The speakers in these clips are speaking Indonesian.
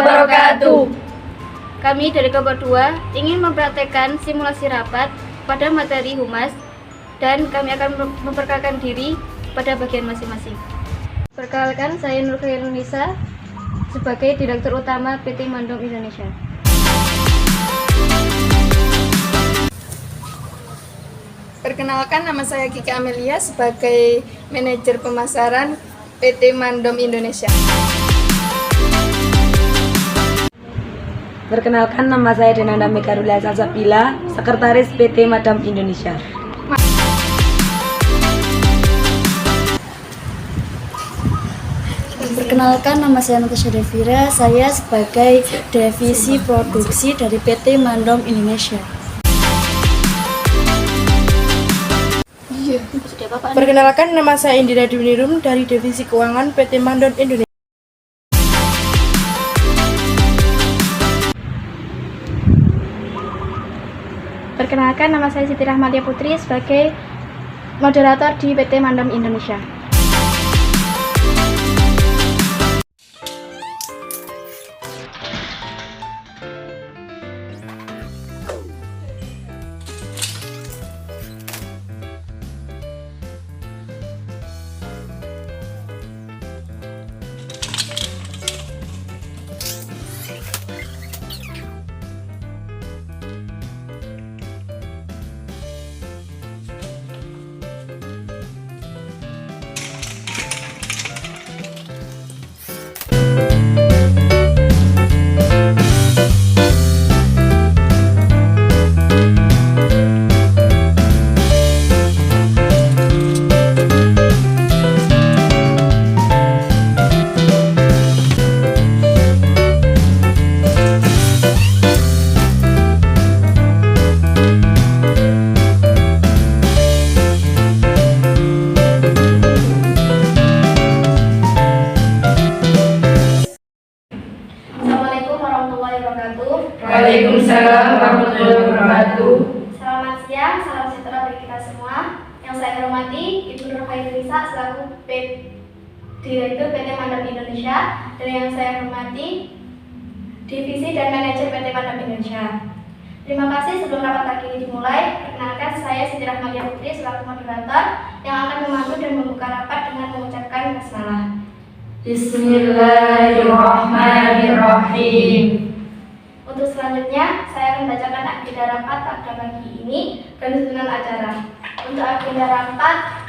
wabarakatuh. Kami dari kelompok 2 ingin mempraktekkan simulasi rapat pada materi humas dan kami akan memperkenalkan diri pada bagian masing-masing. Perkenalkan, saya Nur Khairul Nisa sebagai Direktur Utama PT Mandom Indonesia. Perkenalkan, nama saya Kiki Amelia sebagai Manajer Pemasaran PT Mandom Indonesia. Perkenalkan, nama saya Denanda Mekarulia Salsabila, Sekretaris PT Mandom Indonesia. Perkenalkan, nama saya Natasha Devira, saya sebagai Divisi Produksi dari PT Mandom Indonesia. Perkenalkan, nama saya Indira Dwinirum dari Divisi Keuangan PT Mandom Indonesia. Perkenalkan, nama saya Siti Rahmatia Putri sebagai moderator di PT Mandom Indonesia. Waalaikumsalam warahmatullahi wabarakatuh. Selamat siang, salam sejahtera bagi kita semua. Yang saya hormati Ibu Nur Khairul Nisa selaku Direktur PT Mandom Indonesia, dan yang saya hormati Divisi dan Manajer PT Mandom Indonesia. Terima kasih. Sebelum rapat pagi ini dimulai, perkenalkan saya Siti Rahmatia Putri selaku moderator yang akan memandu dan membuka rapat dengan mengucapkan basmalah. Bismillahirrahmanirrahim. Untuk selanjutnya, saya akan bacakan agenda rapat pada pagi ini dan susunan acara. Untuk agenda rapat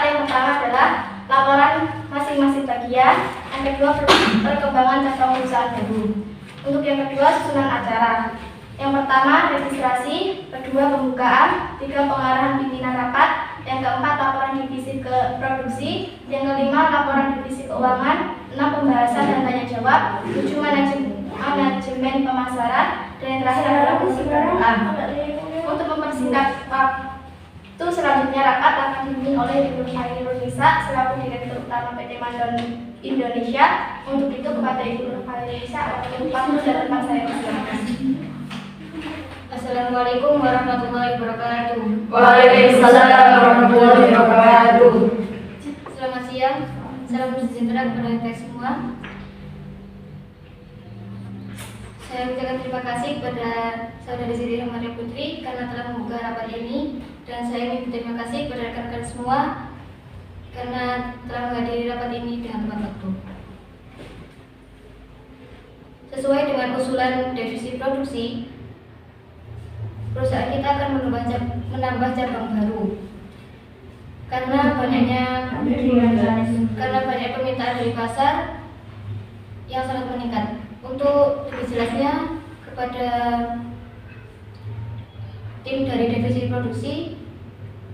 yang pertama adalah laporan masing-masing bagian, yang kedua perkembangan cabang perusahaan baru. Untuk yang kedua, susunan acara. Yang pertama, registrasi, kedua pembukaan, tiga pengarahan pimpinan rapat, yang keempat laporan divisi ke produksi, yang kelima laporan divisi keuangan, 6 pembahasan dan tanya jawab, 7 manajemen pemasaran, dan yang terakhir adalah kesimpulan. Untuk mempersingkat waktu, selanjutnya rapat akan dipimpin oleh Ibu Khairul Nisa selaku Direktur Utama PT Mandom Indonesia. Untuk itu kepada Ibu Khairul Nisa waktu dan tempat saya persilakan. Assalamualaikum warahmatullahi wabarakatuh. Waalaikumsalam warahmatullahi wabarakatuh. Selamat siang, salam sejahtera kepada kita semua. Saya ucapkan terima kasih kepada Saudari Siti Rahmatia Putri karena telah membuka rapat ini, dan saya ingin berterima kasih kepada rekan-rekan semua karena telah menghadiri rapat ini dengan tepat waktu. Sesuai dengan usulan divisi produksi, perusahaan kita akan menambah cabang baru karena banyak permintaan dari pasar yang sangat meningkat. Untuk lebih jelasnya kepada tim dari divisi produksi,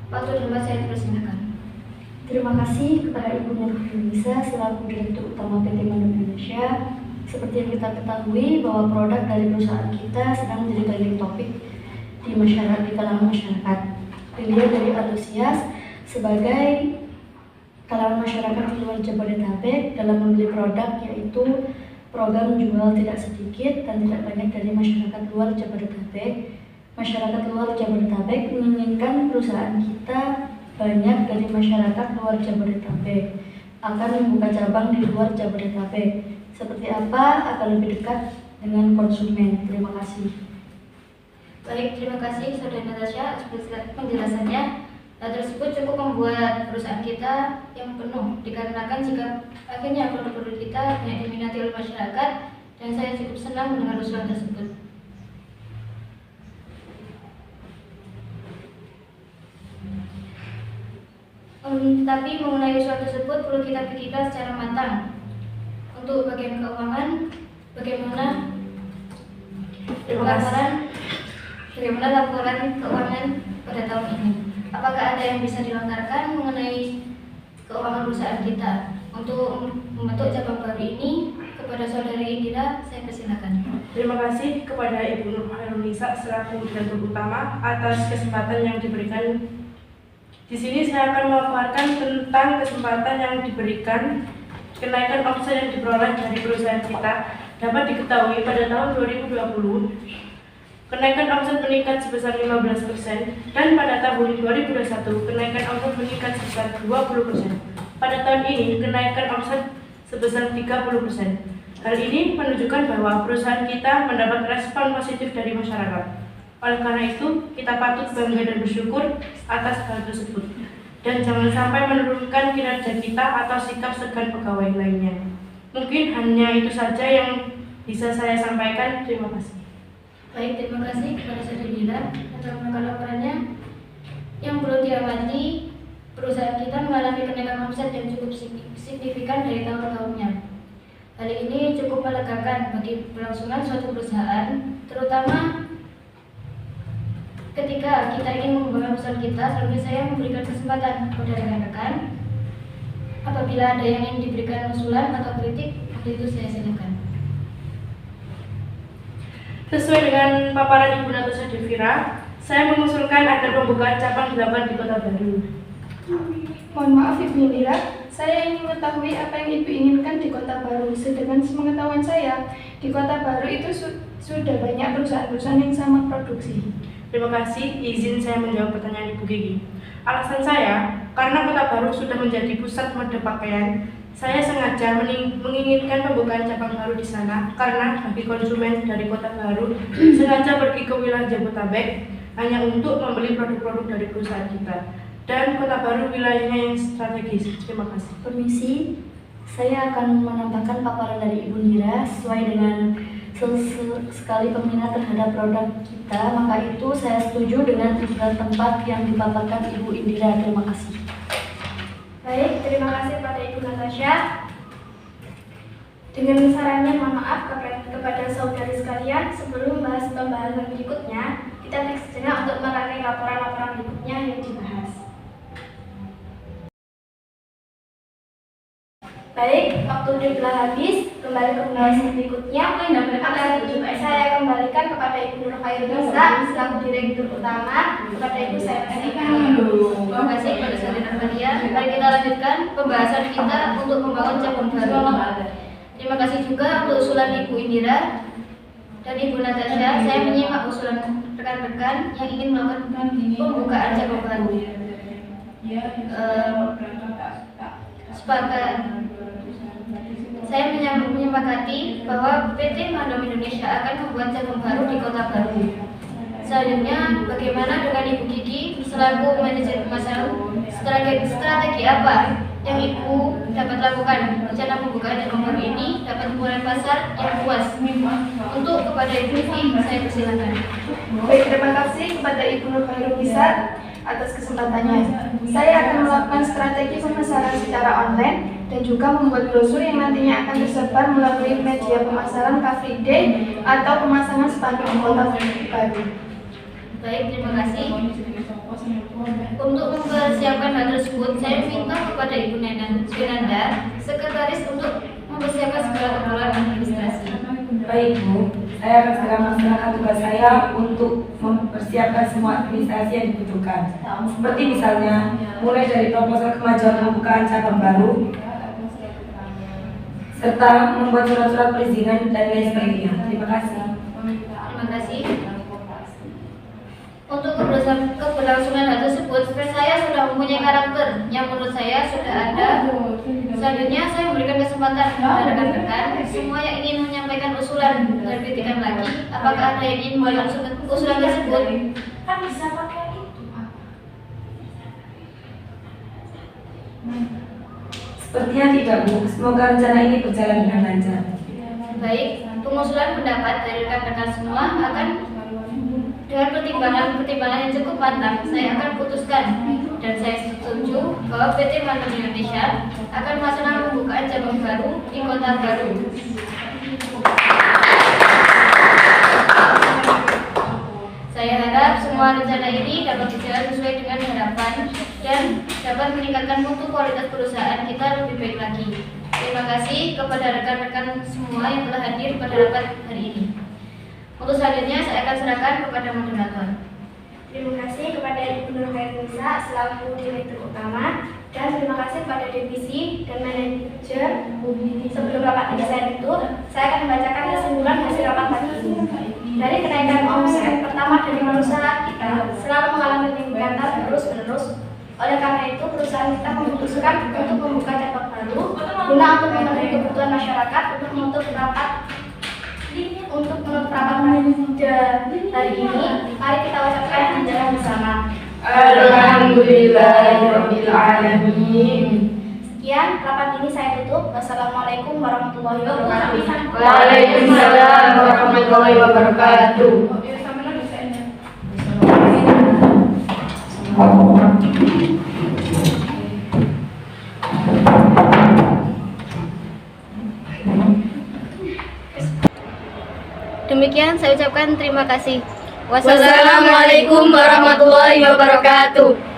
waktu dan tempat saya dipersilakan. Terima kasih kepada Ibu Nur Khairul Nisa selaku Direktur Utama PT Mandom Indonesia. Seperti yang kita ketahui bahwa produk dari perusahaan kita sedang menjadi trending topik di kalangan masyarakat. Dilihat dari antusias sebagai kalangan masyarakat di luar Jabodetabek dalam membeli produk, yaitu program jual tidak sedikit dan tidak banyak dari masyarakat luar Jabodetabek. Masyarakat luar Jabodetabek menginginkan perusahaan kita banyak dari masyarakat luar Jabodetabek akan membuka cabang di luar Jabodetabek. seperti apa agar lebih dekat dengan konsumen. Terima kasih. Baik, terima kasih Saudara Natasha atas penjelasannya. Hal tersebut cukup membuat perusahaan kita yang penuh, dikarenakan jika akhirnya produk-produk kita banyak diminati oleh masyarakat, dan saya cukup senang mendengar usulan tersebut. Tapi mengenai usulan tersebut perlu kita pikirkan secara matang. Untuk bagian keuangan, bagaimana laporan keuangan pada tahun ini? Apakah ada yang bisa dilonggarkan mengenai keuangan perusahaan kita? Untuk membentuk cabang baru ini, kepada Saudari Indira, saya persilakan. Terima kasih kepada Ibu Nur Hairunisa selaku Direktur Utama atas kesempatan yang diberikan. Di sini saya akan memaparkan tentang kesempatan yang diberikan kenaikan omset yang diperoleh dari perusahaan kita. Dapat diketahui pada tahun 2020, kenaikan omset meningkat sebesar 15%, dan pada tahun 2021 kenaikan omset meningkat sebesar 20%. Pada tahun ini kenaikan omset sebesar 30%. Hal ini menunjukkan bahwa perusahaan kita mendapat respon positif dari masyarakat. Oleh karena itu, kita patut bangga dan bersyukur atas hal tersebut. Dan jangan sampai menurunkan kinerja kita atau sikap segan pegawai lainnya. Mungkin hanya itu saja yang bisa saya sampaikan. Terima kasih. Baik, terima kasih kepada Saudari Indira atas laporannya. Yang perlu diamati, perusahaan kita mengalami kenaikan omset yang cukup signifikan dari tahun ke tahunnya. Hal ini cukup melegakan bagi kelangsungan suatu perusahaan, terutama ketika kita ingin mengembangkan perusahaan kita. Selanjutnya saya memberikan kesempatan kepada rekan-rekan. Apabila ada yang ingin diberikan usulan atau kritik, itu saya silakan. Sesuai dengan paparan Ibu Natasha Devira, saya mengusulkan agar pembukaan cabang dilakukan di Kota Baru. Mohon maaf Ibu Indira, saya ingin mengetahui apa yang Ibu inginkan di Kota Baru. Sedangkan sepengetahuan saya, di Kota Baru itu sudah banyak perusahaan-perusahaan yang sama produksi. Terima kasih, izin saya menjawab pertanyaan Ibu Gigi. Alasan saya, karena Kota Baru sudah menjadi pusat mode pakaian, saya sengaja menginginkan pembukaan cabang baru di sana karena bagi konsumen dari Kota Baru sengaja pergi ke wilayah Jabodetabek hanya untuk membeli produk-produk dari perusahaan kita. Dan Kota Baru wilayahnya yang strategis. Terima kasih. Permisi, saya akan menambahkan paparan dari Ibu Indira sesuai dengan sekali peminat terhadap produk kita, maka itu saya setuju dengan usulan tempat yang dipaparkan Ibu Indira. Terima kasih. Baik, terima kasih kepada Ibu Natasha. Dengan sarannya, mohon maaf kepada saudari sekalian, sebelum membahas pembahasan berikutnya, kita break sejenak untuk merangkai laporan-laporan berikutnya yang dibahas. Baik, waktu telah habis. Kembali ke pembahasan berikutnya. Saya kembalikan kepada Ibu Nur Hairunisa selaku Direktur Utama. Kepada Ibu saya persilakan. Terima kasih kepada Saudari Nadia. Mari kita lanjutkan pembahasan kita untuk membangun cabang baru. Terima kasih juga untuk usulan Ibu Indira dan Ibu Natasha. Saya menyimak usulan rekan-rekan yang ingin melakukan pembukaan cabang baru. Saya menyepakati bahwa PT Mandom Indonesia akan membuat cabang baru di Kota Baru. Selanjutnya, bagaimana dengan Ibu Gigi selaku manajer pemasaran? Strategi apa yang Ibu dapat lakukan? Rencana pembukaan cabang baru ini dapat memulai pasar yang luas. Untuk kepada Ibu Gigi, saya persilakan. Baik, terima kasih kepada Ibu Nur Hairunisa atas kesempatannya. Saya akan melakukan strategi pemasaran secara online dan juga membuat brosur yang nantinya akan tersebar melalui media pemasaran Car Free Day atau pemasangan spanduk di Kota Baru. Baik, terima kasih. Untuk mempersiapkan hal tersebut, saya minta kepada Ibu Nenanda, sekretaris, untuk mempersiapkan segala keperluan administrasi. Baik Bu, saya akan segera melaksanakan tugas saya untuk mempersiapkan semua administrasi yang dibutuhkan. Seperti misalnya, mulai dari proposal kemajuan pembukaan cabang baru, serta membuat surat-surat perizinan dan lain sebagainya. Terima kasih. Terima kasih. Untuk keberlangsungan hal tersebut, saya sudah mempunyai karakter yang menurut saya sudah ada Selanjutnya saya memberikan kesempatan kepada rekan-rekan semua yang ingin menyampaikan usulan dan kritikan lagi. Apakah ada yang ingin memberikan usulan tersebut? Kan bisa pakai itu, Pak. Sepertinya tidak, Bu. Semoga rencana ini berjalan dengan lancar. Baik, pengusulan pendapat dari rekan-rekan semua akan dengan pertimbangan yang cukup matang, saya akan putuskan dan saya setuju bahwa PT Mandem Indonesia akan melaksanakan pembukaan cabang baru di Kota Baru. Saya harap semua rencana ini dapat berjalan sesuai dengan harapan dan dapat meningkatkan mutu kualitas perusahaan kita lebih baik lagi. Terima kasih kepada rekan-rekan semua yang telah hadir pada rapat hari ini. Untuk selanjutnya saya akan serahkan kepada moderator. Terima kasih kepada Ibu Nur Khairunisa selaku Direktur Utama, dan terima kasih kepada divisi dan manajer. Sebelum rapat ini saya tutup, saya akan membacakan kesimpulan hasil rapat pagi ini. Dari kenaikan omset pertama dari perusahaan kita selalu mengalami peningkatan terus-menerus. Oleh karena itu, perusahaan kita memutuskan untuk membuka cabang baru guna untuk memenuhi kebutuhan masyarakat untuk menutup rapat hari ini. Mari kita ucapkan hamdalah bersama. Alhamdulillahirabbil alamin. Sekian rapat ini saya tutup. Wassalamualaikum warahmatullahi wabarakatuh. Waalaikumsalam warahmatullahi wabarakatuh. Demikian saya ucapkan terima kasih. Wassalamualaikum warahmatullahi wabarakatuh.